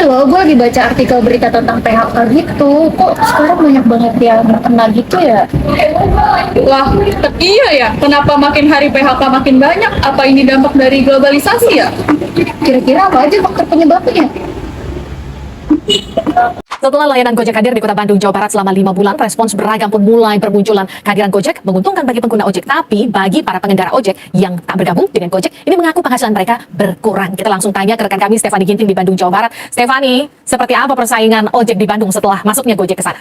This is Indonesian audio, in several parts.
loh, gue lagi baca artikel berita tentang PHK gitu. Kok sekarang banyak banget yang kena gitu ya? Wah, iya ya. Kenapa makin hari PHK makin banyak? Apa ini dampak dari globalisasi ya? Kira-kira apa aja faktor penyebabnya? Setelah layanan Gojek hadir di Kota Bandung, Jawa Barat selama 5 bulan, respons beragam pun mulai bermunculan. Kehadiran Gojek menguntungkan bagi pengguna ojek, tapi bagi para pengendara ojek yang tak bergabung dengan Gojek, ini mengaku penghasilan mereka berkurang. Kita langsung tanya ke rekan kami, Stefani Ginting di Bandung, Jawa Barat. Stefani, seperti apa persaingan ojek di Bandung setelah masuknya Gojek ke sana?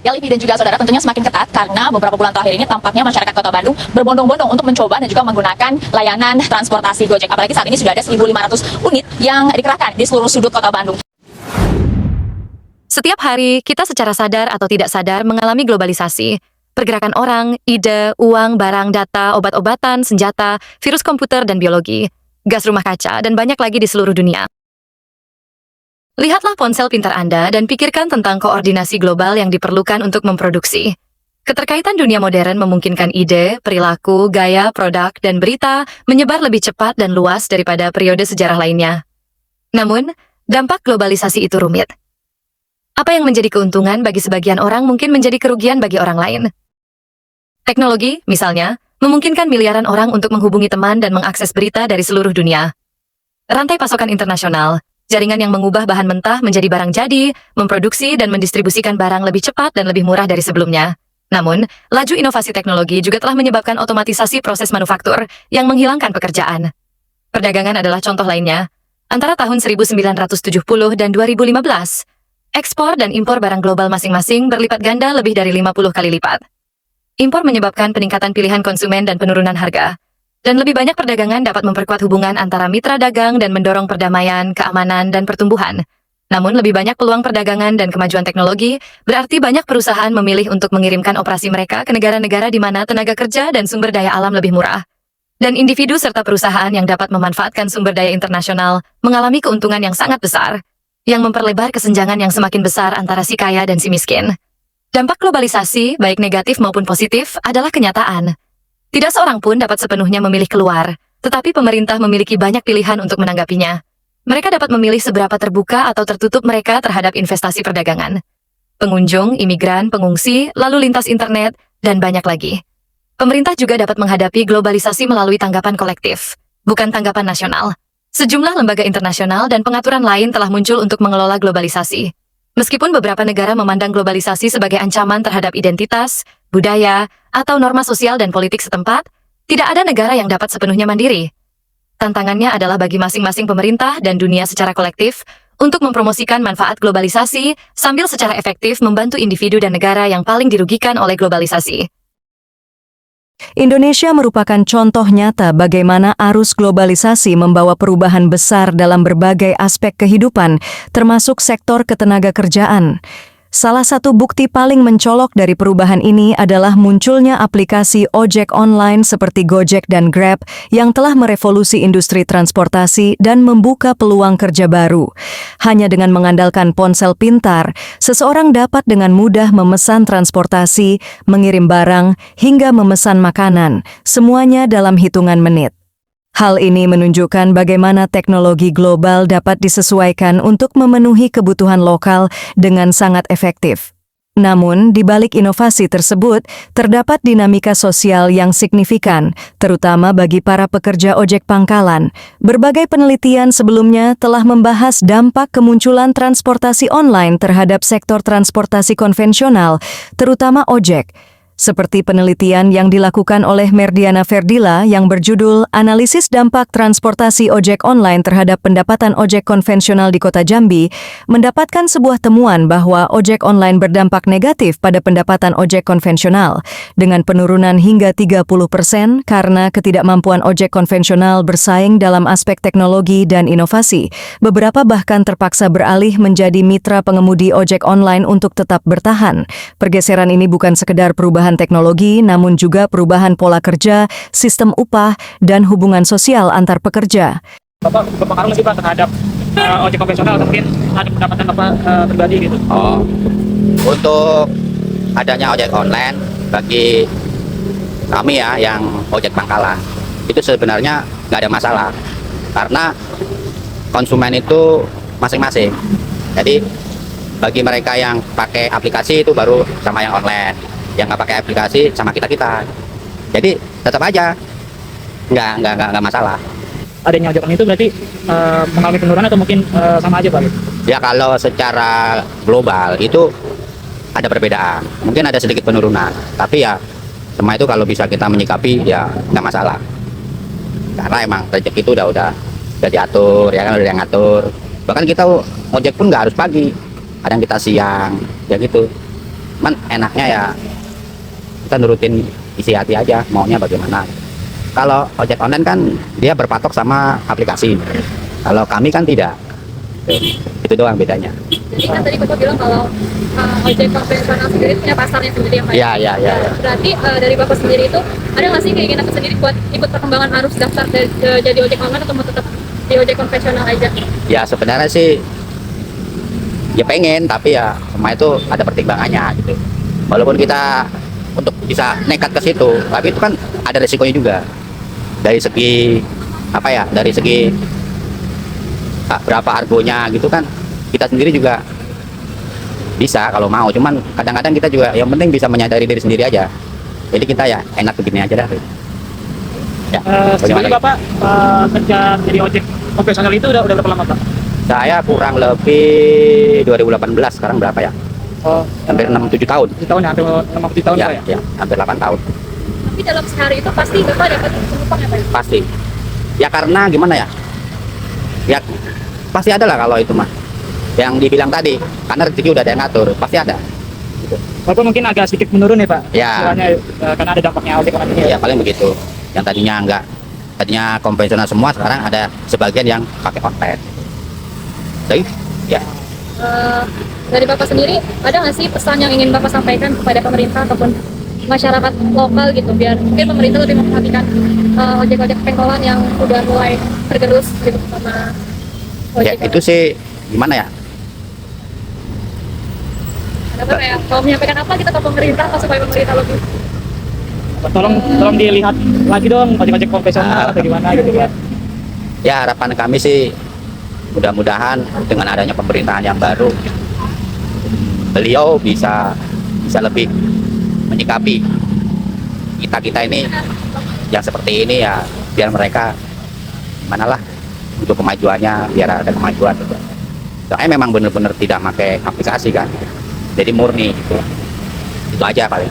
Ya, Livi dan juga saudara, tentunya semakin ketat karena beberapa bulan terakhir ini tampaknya masyarakat Kota Bandung berbondong-bondong untuk mencoba dan juga menggunakan layanan transportasi Gojek. Apalagi saat ini sudah ada 1.500 unit yang dikerahkan di seluruh sudut Kota Bandung. Setiap hari, kita secara sadar atau tidak sadar mengalami globalisasi. Pergerakan orang, ide, uang, barang, data, obat-obatan, senjata, virus komputer dan biologi, gas rumah kaca, dan banyak lagi di seluruh dunia. Lihatlah ponsel pintar Anda dan pikirkan tentang koordinasi global yang diperlukan untuk memproduksi. Keterkaitan dunia modern memungkinkan ide, perilaku, gaya, produk, dan berita menyebar lebih cepat dan luas daripada periode sejarah lainnya. Namun, dampak globalisasi itu rumit. Apa yang menjadi keuntungan bagi sebagian orang mungkin menjadi kerugian bagi orang lain. Teknologi, misalnya, memungkinkan miliaran orang untuk menghubungi teman dan mengakses berita dari seluruh dunia. Rantai pasokan internasional, jaringan yang mengubah bahan mentah menjadi barang jadi, memproduksi dan mendistribusikan barang lebih cepat dan lebih murah dari sebelumnya. Namun, laju inovasi teknologi juga telah menyebabkan otomatisasi proses manufaktur yang menghilangkan pekerjaan. Perdagangan adalah contoh lainnya. Antara tahun 1970 dan 2015, ekspor dan impor barang global masing-masing berlipat ganda lebih dari 50 kali lipat. Impor menyebabkan peningkatan pilihan konsumen dan penurunan harga. Dan lebih banyak perdagangan dapat memperkuat hubungan antara mitra dagang dan mendorong perdamaian, keamanan, dan pertumbuhan. Namun lebih banyak peluang perdagangan dan kemajuan teknologi, berarti banyak perusahaan memilih untuk mengirimkan operasi mereka ke negara-negara di mana tenaga kerja dan sumber daya alam lebih murah. Dan individu serta perusahaan yang dapat memanfaatkan sumber daya internasional mengalami keuntungan yang sangat besar, yang memperlebar kesenjangan yang semakin besar antara si kaya dan si miskin. Dampak globalisasi, baik negatif maupun positif, adalah kenyataan. Tidak seorang pun dapat sepenuhnya memilih keluar, tetapi pemerintah memiliki banyak pilihan untuk menanggapinya. Mereka dapat memilih seberapa terbuka atau tertutup mereka terhadap investasi perdagangan. Pengunjung, imigran, pengungsi, lalu lintas internet, dan banyak lagi. Pemerintah juga dapat menghadapi globalisasi melalui tanggapan kolektif, bukan tanggapan nasional. Sejumlah lembaga internasional dan pengaturan lain telah muncul untuk mengelola globalisasi. Meskipun beberapa negara memandang globalisasi sebagai ancaman terhadap identitas, budaya, atau norma sosial dan politik setempat, tidak ada negara yang dapat sepenuhnya mandiri. Tantangannya adalah bagi masing-masing pemerintah dan dunia secara kolektif untuk mempromosikan manfaat globalisasi sambil secara efektif membantu individu dan negara yang paling dirugikan oleh globalisasi. Indonesia merupakan contoh nyata bagaimana arus globalisasi membawa perubahan besar dalam berbagai aspek kehidupan, termasuk sektor ketenagakerjaan. Salah satu bukti paling mencolok dari perubahan ini adalah munculnya aplikasi ojek online seperti Gojek dan Grab yang telah merevolusi industri transportasi dan membuka peluang kerja baru. Hanya dengan mengandalkan ponsel pintar, seseorang dapat dengan mudah memesan transportasi, mengirim barang, hingga memesan makanan, semuanya dalam hitungan menit. Hal ini menunjukkan bagaimana teknologi global dapat disesuaikan untuk memenuhi kebutuhan lokal dengan sangat efektif. Namun, di balik inovasi tersebut, terdapat dinamika sosial yang signifikan, terutama bagi para pekerja ojek pangkalan. Berbagai penelitian sebelumnya telah membahas dampak kemunculan transportasi online terhadap sektor transportasi konvensional, terutama ojek. Seperti penelitian yang dilakukan oleh Merdiana Ferdila yang berjudul Analisis Dampak Transportasi Ojek Online Terhadap Pendapatan Ojek Konvensional di Kota Jambi, mendapatkan sebuah temuan bahwa ojek online berdampak negatif pada pendapatan ojek konvensional, dengan penurunan hingga 30% karena ketidakmampuan ojek konvensional bersaing dalam aspek teknologi dan inovasi. Beberapa bahkan terpaksa beralih menjadi mitra pengemudi ojek online untuk tetap bertahan. Pergeseran ini bukan sekedar perubahan teknologi, namun juga perubahan pola kerja, sistem upah, dan hubungan sosial antar pekerja. Bapak berpengaruh nggak sih Pak terhadap ojek konvensional atau mungkin ada pendapatan Bapak pribadi gitu? Oh, untuk adanya ojek online bagi kami ya yang ojek pangkalan itu sebenarnya nggak ada masalah karena konsumen itu masing-masing. Jadi bagi mereka yang pakai aplikasi itu baru sama yang online, yang nggak pakai aplikasi sama kita. Jadi tetap aja nggak masalah. Adanya ojek online itu berarti mengalami penurunan atau mungkin sama aja Pak? Ya kalau secara global itu ada perbedaan, mungkin ada sedikit penurunan, tapi ya semua itu kalau bisa kita menyikapi ya nggak masalah. Karena emang rezeki itu udah diatur, ya kan, udah yang ngatur. Bahkan kita ojek pun nggak harus pagi, kadang kita siang, ya gitu. Cuman enaknya ya kita nurutin isi hati aja, maunya bagaimana. Kalau ojek online kan dia berpatok sama aplikasi, kalau kami kan tidak. Itu doang bedanya. Jadi kan tadi Bapak bilang kalau ojek konvensional sendiri punya pasarnya sendiri ya Pak? Iya. Berarti dari Bapak sendiri itu ada nggak sih keinginan sendiri buat ikut perkembangan arus daftar jadi ojek online atau mau tetap di ojek konvensional aja? Ya sebenarnya sih ya pengen, tapi ya semua itu ada pertimbangannya gitu. Walaupun kita untuk bisa nekat ke situ, tapi itu kan ada resikonya juga. Dari segi apa ya? Dari segi berapa harganya gitu kan, kita sendiri juga bisa kalau mau, cuman kadang-kadang kita juga yang penting bisa menyadari diri sendiri aja. Jadi kita ya enak begini aja dah. Ya, Sebelumnya Bapak kerja jadi ojek konvensional itu udah berapa lama Pak? saya kurang lebih 2018, sekarang berapa ya? Oh, Hampir 6-7 tahun. 7 tahun ya, hampir 6 tahun Ya, Pak ya? ya, hampir 8 tahun. Tapi dalam sehari itu pasti Bapak dapat penumpang ya Pak? Pasti. Ya karena gimana ya? Ya pasti ada lah kalau itu mah. Yang dibilang tadi, karena rezeki udah ada yang ngatur, pasti ada. Walaupun mungkin agak sedikit menurun ya Pak? Ya. Soalnya karena ada dampaknya ojek online ini Ya paling begitu. Yang tadinya konvensional semua, sekarang ada sebagian yang pakai online. Jadi, ya. Dari Bapak sendiri ada nggak sih pesan yang ingin Bapak sampaikan kepada pemerintah ataupun masyarakat lokal gitu, biar mungkin pemerintah lebih memperhatikan ojek-ojek pengkolan yang udah mulai tergerus gitu sama Ya ojek. itu sih gimana ya? Kenapa kayak kalau menyampaikan apa kita ke pemerintah supaya pemerintah lebih tolong dilihat lagi dong ojek-ojek konvensional atau gimana gitu kan. Ya harapan kami sih mudah-mudahan dengan adanya pemerintahan yang baru, beliau bisa lebih menyikapi kita ini yang seperti ini ya, biar mereka manalah untuk kemajuannya, biar ada kemajuan gitu. Soalnya memang benar-benar tidak pakai aplikasi kan, jadi murni gitu. Itu aja paling.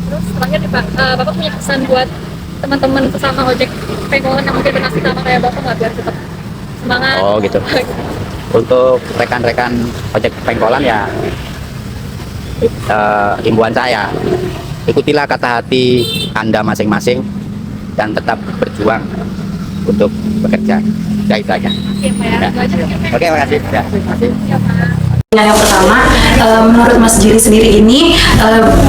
terus terakhir nih Pak, Bapak punya pesan buat teman-teman sesama ojek pengkolan yang mungkin bernasib sama kayak Bapak nggak, biar tetap semangat? Oh gitu. Untuk rekan-rekan ojek pengkolan ya, himbauan saya, ikutilah kata hati Anda masing-masing dan tetap berjuang untuk bekerja. Ya itu aja. Oke Pak ya, itu aja mungkin, Pak. Oke, makasih. Ya. Ya, Pak. Yang pertama, menurut Mas Jiri sendiri ini,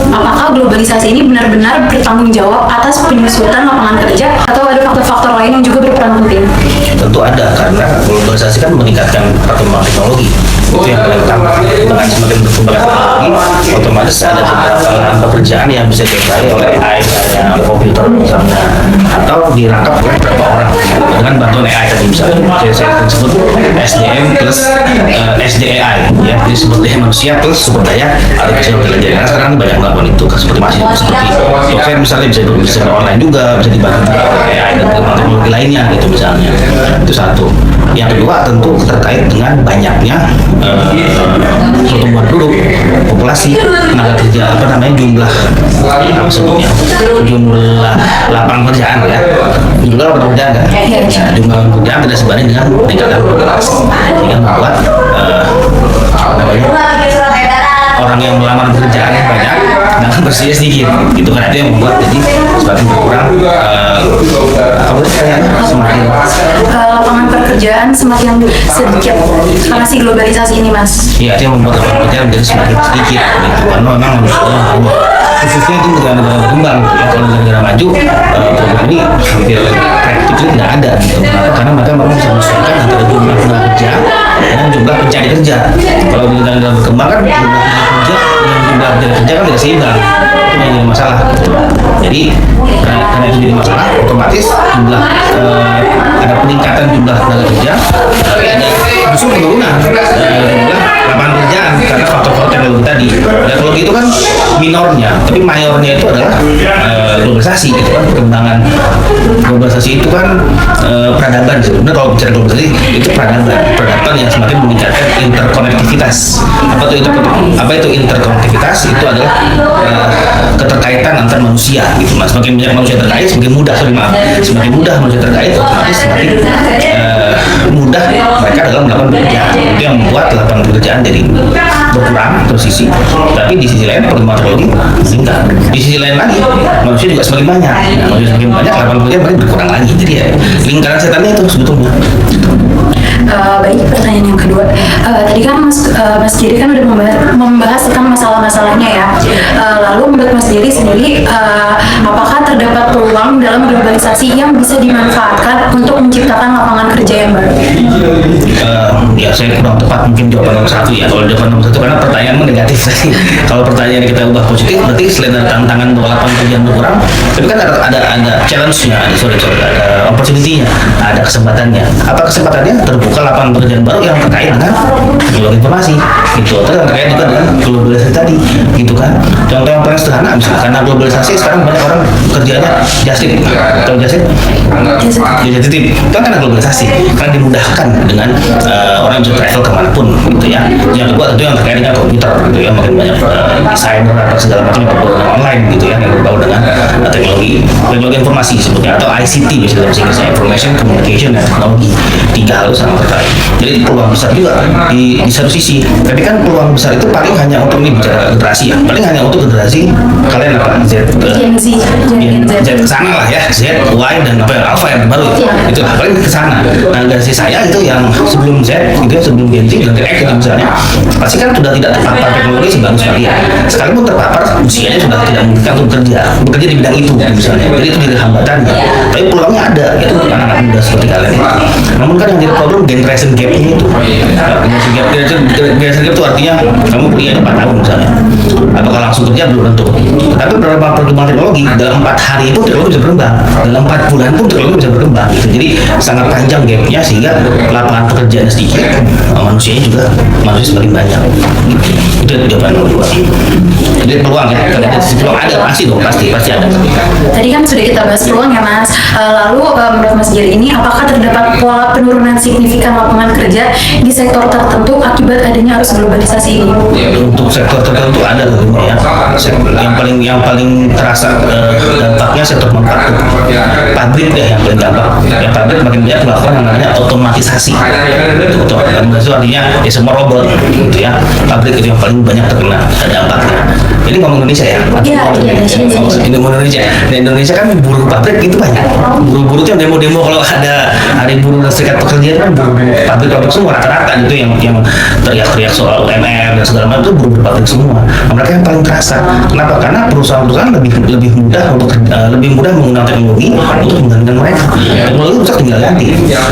apakah globalisasi ini benar-benar bertanggung jawab atas penyusutan lapangan kerja atau ada faktor-faktor lain yang juga berperan penting? Tentu ada, karena globalisasi kan meningkatkan perkembangan teknologi, itu yang paling utama. Dengan semakin berkembang teknologi, otomatis ada beberapa lahan pekerjaan yang bisa diambil oleh AI, misalnya komputer misalnya, atau dirangkap oleh beberapa orang dengan bantuan AI tadi misalnya. Jadi saya sebut SDM plus SDAI, ya, jadi sumber daya manusia plus sumber daya artificial intelligence. Karena sekarang banyak melakukan itu, seperti masih seperti software misalnya bisa online juga, bisa dibantu oleh AI dan teknologi lainnya gitu misalnya. Itu satu. Yang kedua tentu terkait dengan banyaknya pertumbuhan penduduk, populasi, tenaga kerja, jumlah lapangan pekerjaan ya, jumlah lapangan pekerjaan kan, nah, jumlah lapangan pekerjaan tidak sebanding dengan peningkatan populasi, sehingga membuat orang yang melamar pekerjaan yang banyak dan bersedia sedikit gitu kan, itu yang membuat jadi semakin berkurang semakin Lapangan pekerjaan semakin sedikit karena si globalisasi ini, Mas. iya, itu yang membuat lapangan pekerjaan menjadi semakin sedikit gitu, karena memang manusia khususnya itu negara-negara berkembang ya. Kalau negara maju program ini hampir praktik nggak ada gitu. Karena mereka memang bisa menyesuaikan antara jumlah tenaga kerja dan jumlah pencari kerja. Kalau di negara-negara berkembang kan jumlah tenaga kerja dan jumlah pencari kerja kan tidak seimbang, itu yang jadi masalah. Jadi karena itu jadi masalah, otomatis jumlah ada peningkatan jumlah tenaga kerja, tapi ada justru penurunan jumlah lapangan pekerjaan karena faktor-faktor teknologi tadi. Teknologi itu kan minornya, tapi mayornya itu adalah globalisasi, gitu kan. Perkembangan globalisasi itu kan peradaban sebenarnya. Kalau bicara globalisasi itu peradaban yang semakin meningkatkan interkonektivitas. Apa itu interkonektivitas? Itu adalah keterkaitan antar manusia, gitu mas. Semakin banyak manusia terkait, semakin mudah manusia terkait, otomatis semakin mudah mereka dalam melakukan pekerjaan. Itu yang membuat lapangan pekerjaan jadi berkurang satu sisi, tapi di sisi lain perkembangan teknologi meningkat. Di sisi lain lagi manusia juga semakin banyak. Nah, manusia semakin banyak, lapangan pekerjaan makin berkurang lagi. Jadi ya lingkaran setannya itu sebetulnya. Baik, pertanyaan yang kedua. Tadi kan Mas Jerry kan udah membahas tentang masalah-masalahnya ya. Lalu menurut Mas Jerry sendiri, apakah terdapat peluang dalam globalisasi yang bisa dimanfaatkan untuk menciptakan lapangan kerja yang baru? Ya saya kurang tepat mungkin jawaban nomor 1 ya. Kalau jawaban nomor 1 karena pertanyaan negatif tadi. Kalau pertanyaan kita ubah positif, berarti selain ada tantangan untuk lapangan kerjaan berkurang, tapi kan ada challenge-nya, ada opportunity-nya, ada kesempatannya. Apa kesempatannya? Terbuka lapangan pekerjaan baru yang terkait dengan teknologi informasi, gitu. Atau yang terkait juga dengan globalisasi tadi, gitu kan. Contoh yang paling sederhana misalnya, karena globalisasi sekarang banyak orang kerjanya just tip. Tahu just tip? Just tip. Itu kan karena globalisasi, karena dimudahkan dengan orang bisa travel kemanapun, gitu ya. Yang kedua tentu yang terkait dengan komputer, gitu ya. Makin banyak desainer atau segala macam yang berbau dengan online, gitu ya, yang berbau dengan teknologi informasi sebutnya, atau ICT misalnya, information, communication, dan teknologi. 3 hal itu sangat terkait. Jadi peluang besar juga di satu sisi. Tapi kan peluang besar itu paling hanya untuk ini bicara generasi ya. Paling hanya untuk generasi kalian apa? Gen Z kesana lah ya. Z, Y, dan apa yang Alpha yang baru itu lah paling kesana. Nah generasi saya itu yang sebelum Z, gitu ya, sebelum Gen Z dan Gen X gitu misalnya, pasti kan sudah tidak terpapar teknologi sebagus kalian. Sekalipun terpapar, usianya sudah tidak memungkinkan untuk bekerja di bidang itu misalnya. Jadi itu jadi hambatannya. Tapi peluangnya ada, yaitu untuk anak-anak muda seperti kalian. Namun kan yang jadi problem generation gap ini itu. Generation gap itu artinya kamu kuliah 4 tahun misalnya, apakah langsung kerja belum tentu. Tapi beberapa perkembangan teknologi dalam 4 hari pun teknologi bisa berkembang, dalam 4 bulan pun teknologi bisa berkembang, gitu. Jadi sangat panjang gapnya sehingga lapangan pekerjaan sedikit, manusianya juga semakin banyak. Itu jawaban nomor 2. Jadi peluang ya, kalau ada peluang ada pasti ada. Tadi kan sudah kita bahas peluang ya Mas. Lalu menurut Mas Jerry ini, apakah terdapat pola penurunan signifikan lapangan kerja di sektor tertentu akibat adanya arus globalisasi ini? Untuk sektor tertentu ada tentunya ya. Yang paling terasa dampaknya sektor manufaktur, pabrik deh yang paling dampak. Ya pabrik makin banyak melakukan yang namanya otomatisasi. Otomatisasi artinya ya semua robot, gitu ya. Pabrik itu yang paling banyak terkena dampaknya. Jadi ngomong Indonesia ya. Indonesia. Di Indonesia kan buruh pabrik itu banyak. Buruh-buruh itu yang demo-demo kalau ada hari buruh serikat pekerja itu kan buruh pabrik semua rata-rata itu yang teriak-teriak soal UMR dan segala macam itu buruh pabrik semua. Nah, mereka yang paling terasa. Kenapa? Karena perusahaan-perusahaan lebih mudah menggunakan teknologi untuk menggantikan mereka. Teknologi bisa tinggal ganti.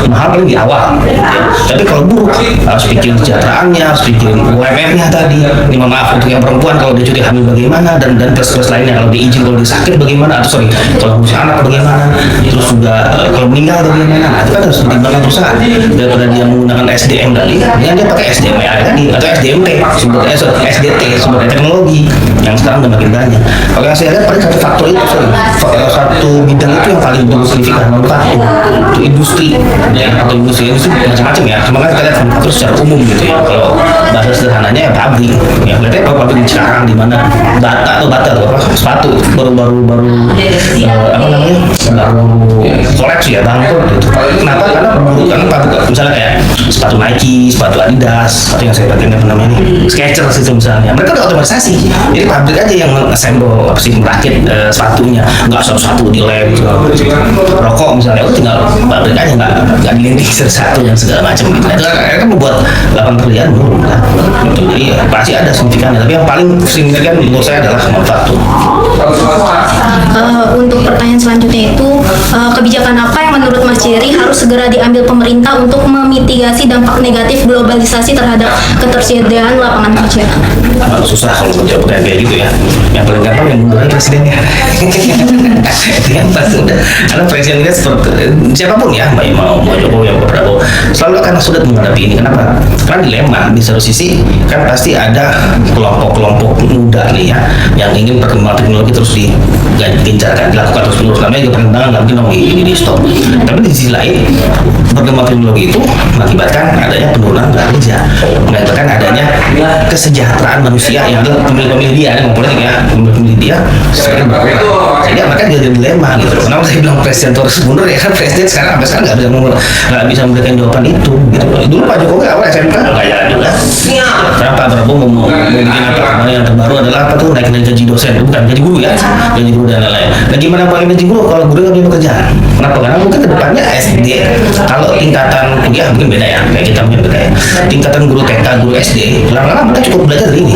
Mahal paling di awal. Ya. Tapi kalau buruh harus pikirin kesejahteraannya, harus pikirin UMR-nya tadi. Ini maaf untuk yang perempuan kalau dia cuti hamil bagaimana dan plus lainnya, kalau dia izin, kalau dia sakit bagaimana, atau kalau ngurus anak bagaimana, terus juga kalau meninggal bagaimana. Nah, itu kan harus dipertimbangkan perusahaan. Daripada dia menggunakan SDM tadi, dia pakai SDMI tadi atau SDMT, SDT, sumber teknologi yang sekarang udah makin banyak. Kalau yang saya lihat paling satu faktor itu, satu bidang itu yang paling signifikan, manufaktur, itu industri, ya, atau industri macam-macam ya. Cuma kan kita lihat manufaktur secara umum gitu ya. Kalau bahasa sederhananya ya pabrik, ya lihatnya kalau pabrik sekarang di mana bata atau sepatu baru koleksi ya bangkrut gitu. Kenapa? Karena pabrik misalnya kayak sepatu Nike, sepatu Adidas, atau yang saya pakai apa namanya ini Skechers itu misalnya, mereka udah otomatisasi. Jadi pabrik aja yang assemble merakit sepatunya, nggak satu-satu di lab gitu. Rokok misalnya, tinggal pabrik aja nggak dilinting satu dan segala macam gitu. Itu kan membuat lapangan pekerjaan menurun kan. Jadi ya, pasti ada signifikannya, tapi yang paling signifikan menurut saya adalah manufaktur. Untuk pertanyaan selanjutnya itu, kebijakan apa yang menurut Mas Jerry harus segera diambil pemerintah untuk memitigasi dampak negatif globalisasi terhadap ketersediaan lapangan kerja? Susah kalau menjawab pertanyaan kayak gitu ya. Yang paling gampang yang mundur aja presidennya. Itu yang pasti udah. Karena presiden kita seperti siapapun ya, mau Jokowi, mau Prabowo, selalu akan sulit menghadapi ini. Kenapa? Karena dilema di satu sisi kan pasti ada kelompok-kelompok muda nih ya yang ingin perkembangan teknologi terus digencarkan, dilakukan terus menerus. Namanya juga perkembangan nggak mungkin dong di stop. Tapi di sisi lain perkembangan teknologi itu mengakibatkan adanya penurunan tenaga kerja, mengakibatkan adanya kesejahteraan manusia yang adalah pemilih-pemilih dia, yang politik ya, pemilih dia sekarang berkurang. Jadi mereka jadi dilema gitu. Kenapa saya bilang presiden terus mundur ya? Kan presiden sekarang sampai sekarang nggak bisa memberikan jawaban itu. Gitu. Dulu Pak Jokowi awal SMK nggak jalan juga. Kenapa Prabowo mau bikin apa? Yang terbaru adalah apa tuh naikin gaji dosen, bukan gaji guru ya, gaji guru dan lain-lain. Nah gimana pakai gaji guru kalau guru nggak punya pekerjaan? Kenapa? Karena mungkin kedepannya SD, kalau tingkatan kuliah mungkin beda ya, kayak kita mungkin beda ya. Tingkatan guru TK, guru SD, lama-lama mereka cukup belajar dari ini.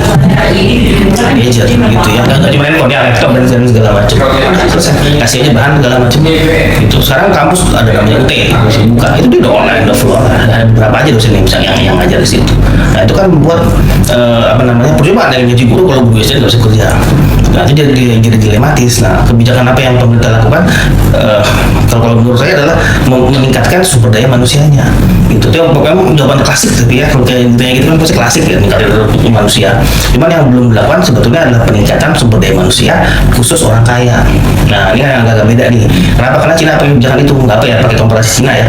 Gadget gitu ya, nggak cuma handphone ya, laptop dan segala macam. Selesai, kasih aja bahan segala macam. Itu sekarang kampus ada namanya UT, buka itu dia udah online, udah full online. Ada beberapa aja dosen yang ngajar di situ. Nah itu kan membuat percuma ada yang gaji guru kalau guru SD nggak bisa kerja. Nah itu jadi dilematis. Nah kebijakan apa yang pemerintah lakukan? Kalau menurut saya adalah meningkatkan sumber daya manusianya. Gitu. Itu memang jawaban klasik tapi ya kalau kayak gitu kan pasti klasik ya, meningkatkan manusia. Cuman yang belum dilakukan sebetulnya adalah peningkatan sumber daya manusia khusus orang kaya. Nah ini yang agak beda nih. Kenapa? Karena Cina pakai kebijakan itu nggak apa ya, pakai komparasi Cina ya.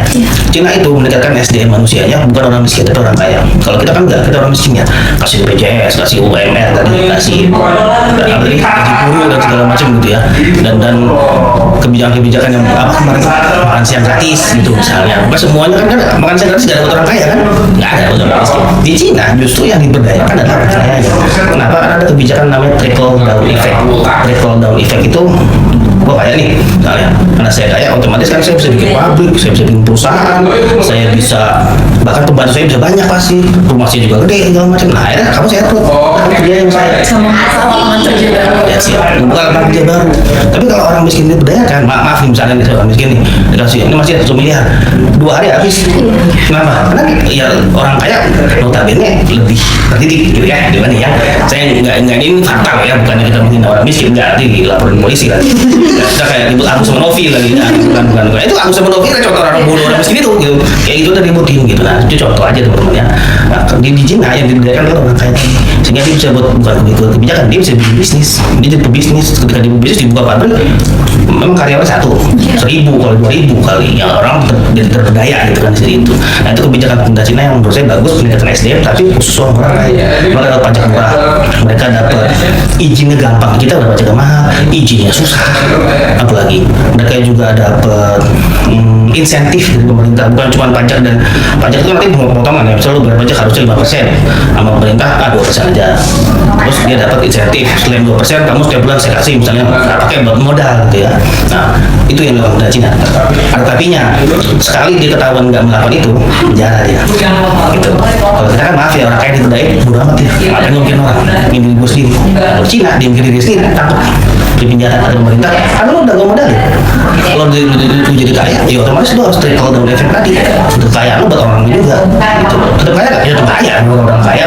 Cina itu meningkatkan SDM manusianya bukan orang miskin tapi orang kaya. Kalau kita kan enggak, kita orang miskin ya. Kasih BPJS, kasih UMR tadi, kasih gaji guru dan segala macam gitu ya. Dan kebijakan-kebijakan yang apa kemarin makan siang gratis gitu misalnya. Bukan semuanya kan makan siang gratis nggak ada buat orang kaya kan? Nggak ada buat orang miskin. Di Cina justru yang diberdayakan adalah orang kaya. Kenapa? Karena ada kebijakan namanya trickle down effect. Trickle down effect itu gua kaya nih, misalnya karena saya kaya otomatis kan saya bisa bikin pabrik, saya bisa bikin perusahaan, saya bisa bahkan pembantu saya bisa banyak pasti, rumah saya juga gede segala macam. Nah akhirnya kamu saya rekrut kerja yang saya Sama lapangan kerja baru. ya siap bukan lapangan kerja baru. Tapi kalau orang miskin diberdayakan, maaf nih misalnya nih orang miskin nih dikasih ini masih 1 miliar 2 hari habis. Kenapa? Karena ya orang kaya notabene lebih terdidik gitu ya dibanding ya. Saya nggak ini fakta ya, bukannya kita menghina orang miskin, nggak dilaporin polisi kan. Kita kayak ribut Agus sama Novi lagi, bukan itu Agus sama Novi kan contoh orang bodoh orang miskin itu gitu, kayak gitu udah ributin gitu. Nah itu contoh aja teman-teman ya. Nah, di Cina yang diberdayakan kan orang kaya tadi, sehingga dia bisa buat bukan kebijakan, dia bisa bikin bisnis, dia jadi pebisnis. Ketika dia bisnis dibuka pabrik, memang karyawan 1.000 kalau 2.000 kali, yang orang jadi terberdaya gitu kan di itu. Nah itu kebijakan pemerintah Cina yang menurut saya bagus, peningkatan SDM tapi khusus orang kaya. Mereka dapat pajak murah, mereka dapat izinnya gampang, kita dapat pajak mahal, izinnya susah. Apalagi mereka juga dapat insentif dari pemerintah, bukan cuma pajak, dan pajak itu nanti potongan ya, misalnya lu bayar pajak harusnya 5%, sama pemerintah 2% aja. Terus dia dapat insentif selain 2%, kamu setiap bulan saya kasih misalnya pakai buat modal gitu ya. Nah itu yang dilakukan dari Cina. Ada tapinya, sekali dia ketahuan nggak melakukan itu, penjara dia gitu. Kalau kita kan maaf ya, orang kaya diberdaya bodo amat ya, makanya mungkin orang ingin diri gue sendiri. Kalau Cina dia mikir diri sendiri, takut di penjara ada pemerintah, kan lu udah gak modal ya. Kalau lu jadi kaya, ya otomatis lu harus trickle down effect tadi. Untuk kaya lu buat orang juga gitu. Tetap kaya nggak? Ya tetap kaya, orang kaya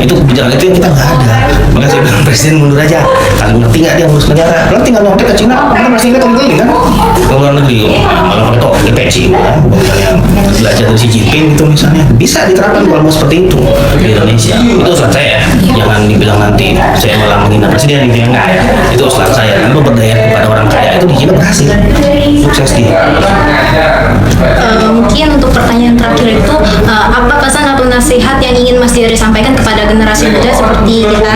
itu kebijakan itu yang kita nggak ada. Makanya saya bilang presiden mundur aja, kalian ngerti nggak dia ngurus negara? Kalau tinggal nyontek ke Cina, karena masih ingat keliling kan ke luar negeri, malah pakai tok di peci kan, misalnya belajar dari Xi Jinping itu misalnya bisa diterapkan kalau mau seperti itu di Indonesia. Itu usulan saya, jangan dibilang nanti saya malah menghina presiden gitu ya, enggak ya. Itu usulan saya, karena berdaya kepada orang kaya itu di Cina berhasil, sukses dia. Mungkin untuk pertanyaan terakhir itu, apa pesan atau nasihat yang ingin Mas Jerry sampaikan kepada generasi muda seperti kita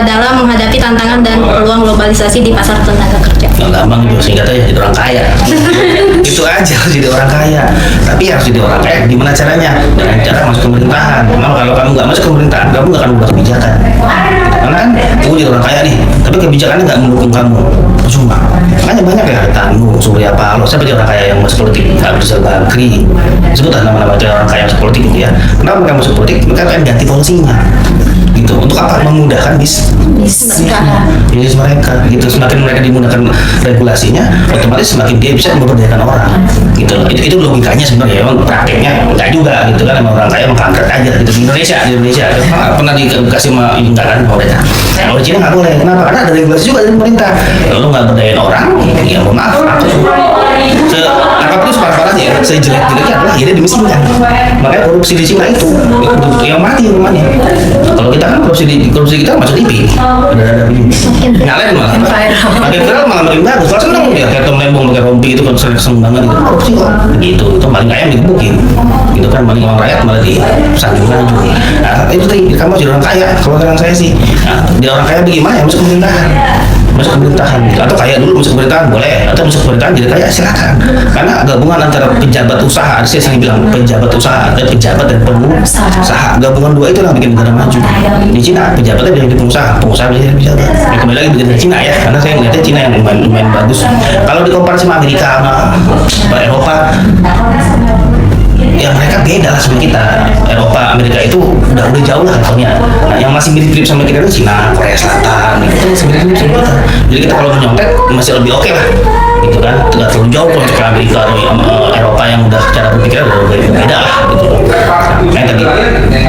dalam menghadapi tantangan dan peluang globalisasi di pasar tenaga kerja? Nggak gampang juga, singkat aja jadi orang kaya. Itu aja, harus jadi orang kaya. Tapi harus jadi orang kaya gimana caranya? Dengan cara masuk pemerintahan. Memang kalau kamu nggak masuk pemerintahan, kamu nggak akan buat kebijakan. Karena kan, kamu jadi orang kaya nih, tapi kebijakannya nggak mendukung kamu, cuma. Makanya banyak ya, Tanu, Surya Paloh, siapa dia orang kaya yang masuk politik? Abu Rizal Bakri, sebutlah nama-nama orang kaya yang masuk politik gitu ya. Kenapa mereka masuk politik? Mereka akan ganti polisinya. Gitu. Untuk apa? memudahkan bisnis mereka gitu. Semakin mereka dimudahkan regulasinya, otomatis semakin dia bisa memberdayakan orang gitu. Itu logikanya sebenarnya. Emang prakteknya enggak juga gitu kan, emang orang kaya emang kampret aja gitu. Di Indonesia pernah dikasih sama enggak kan pemerintah. Kalau di Cina nggak boleh. Kenapa? Karena ada regulasi juga dari pemerintah. Kalau lu nggak berdayain orang, ya mohon maaf, apapun separah-parahnya ya, sejelek-jeleknya adalah akhirnya dimiskinkan. Makanya korupsi di Cina itu yang mati rumahnya. Kalau kita kan korupsi kita masuk TV, ada begini, nyalain malah. Makin viral malah makin bagus. Kalau seneng dia kayak Tom Lembong pakai rompi itu kan seneng banget gitu. Korupsi kok, gitu. Itu paling kaya digebukin, gitu kan, paling orang rakyat malah disanjung-sanjung. Nah itu tadi kamu jadi orang kaya. Kalau orang saya sih, nah, dia orang kaya bagaimana ya masuk pemerintahan. Masuk pemerintahan gitu. Atau kaya dulu masuk pemerintahan boleh, atau masuk pemerintahan jadi kaya silakan. Karena gabungan antara pejabat usaha, saya sering bilang pejabat usaha, pejabat dan pengusaha, gabungan dua itu yang bikin negara maju. Di Cina pejabatnya jadi pengusaha bisa jadi pejabat. Ya, kembali lagi begini Cina ya, karena saya melihatnya Cina yang lumayan bagus. Kalau dikomparasi sama Amerika sama Eropa, ya mereka beda lah sama kita. Eropa, Amerika itu udah jauh lah levelnya. Nah, yang masih mirip-mirip sama kita itu Cina, Korea Selatan, itu masih mirip-mirip sama kita. Jadi kita kalau menyontek masih lebih oke lah, gitu kan. Tidak terlalu jauh kalau ke Amerika atau Eropa yang udah cara berpikirnya udah beda lah, gitu. Nah tadi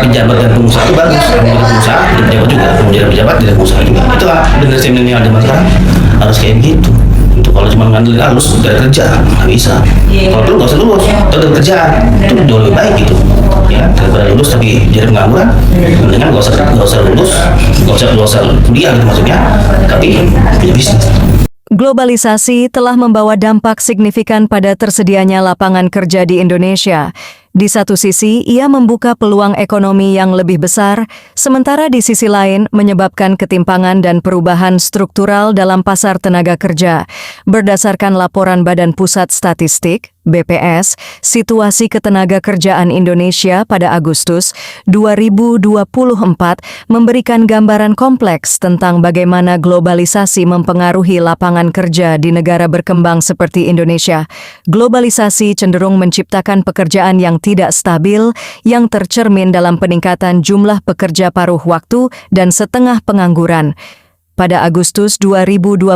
pejabat dan pengusaha itu bagus. Kalau jadi pengusaha, jadi pejabat juga. Kalau jadi pejabat, jadi pengusaha juga. Itu lah generasi milenial zaman sekarang harus kayak begitu. Itu kalau cuma ngandelin lulus dari kerja nggak bisa. Kalau perlu nggak usah lulus, tetap kerja itu jauh lebih baik gitu. Ya daripada lulus tapi jadi pengangguran, mendingan nggak usah lulus, nggak usah kuliah gitu maksudnya, tapi punya bisnis. Globalisasi telah membawa dampak signifikan pada tersedianya lapangan kerja di Indonesia. Di satu sisi, ia membuka peluang ekonomi yang lebih besar, sementara di sisi lain menyebabkan ketimpangan dan perubahan struktural dalam pasar tenaga kerja. Berdasarkan laporan Badan Pusat Statistik, BPS, situasi ketenaga kerjaan Indonesia pada Agustus 2024 memberikan gambaran kompleks tentang bagaimana globalisasi mempengaruhi lapangan kerja di negara berkembang seperti Indonesia. Globalisasi cenderung menciptakan pekerjaan yang tidak stabil, yang tercermin dalam peningkatan jumlah pekerja paruh waktu dan setengah pengangguran. Pada Agustus 2024,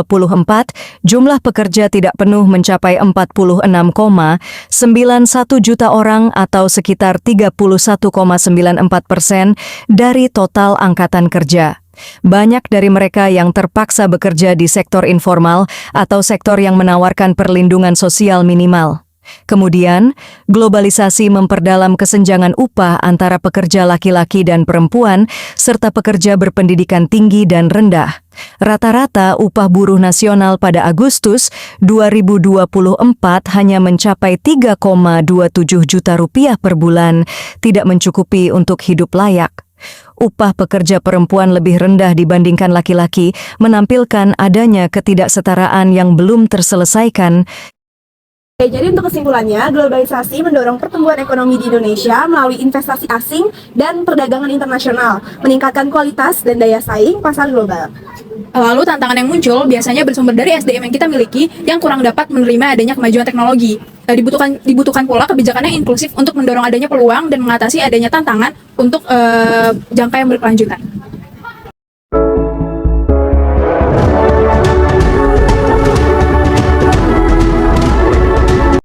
jumlah pekerja tidak penuh mencapai 46,91 juta orang atau sekitar 31,94% dari total angkatan kerja. Banyak dari mereka yang terpaksa bekerja di sektor informal atau sektor yang menawarkan perlindungan sosial minimal. Kemudian, globalisasi memperdalam kesenjangan upah antara pekerja laki-laki dan perempuan, serta pekerja berpendidikan tinggi dan rendah. Rata-rata upah buruh nasional pada Agustus 2024 hanya mencapai 3,27 juta rupiah per bulan, tidak mencukupi untuk hidup layak. Upah pekerja perempuan lebih rendah dibandingkan laki-laki, menampilkan adanya ketidaksetaraan yang belum terselesaikan. Oke, jadi untuk kesimpulannya, globalisasi mendorong pertumbuhan ekonomi di Indonesia melalui investasi asing dan perdagangan internasional, meningkatkan kualitas dan daya saing pasar global. Lalu tantangan yang muncul biasanya bersumber dari SDM yang kita miliki yang kurang dapat menerima adanya kemajuan teknologi. Dibutuhkan pula kebijakan yang inklusif untuk mendorong adanya peluang dan mengatasi adanya tantangan untuk jangka yang berkelanjutan.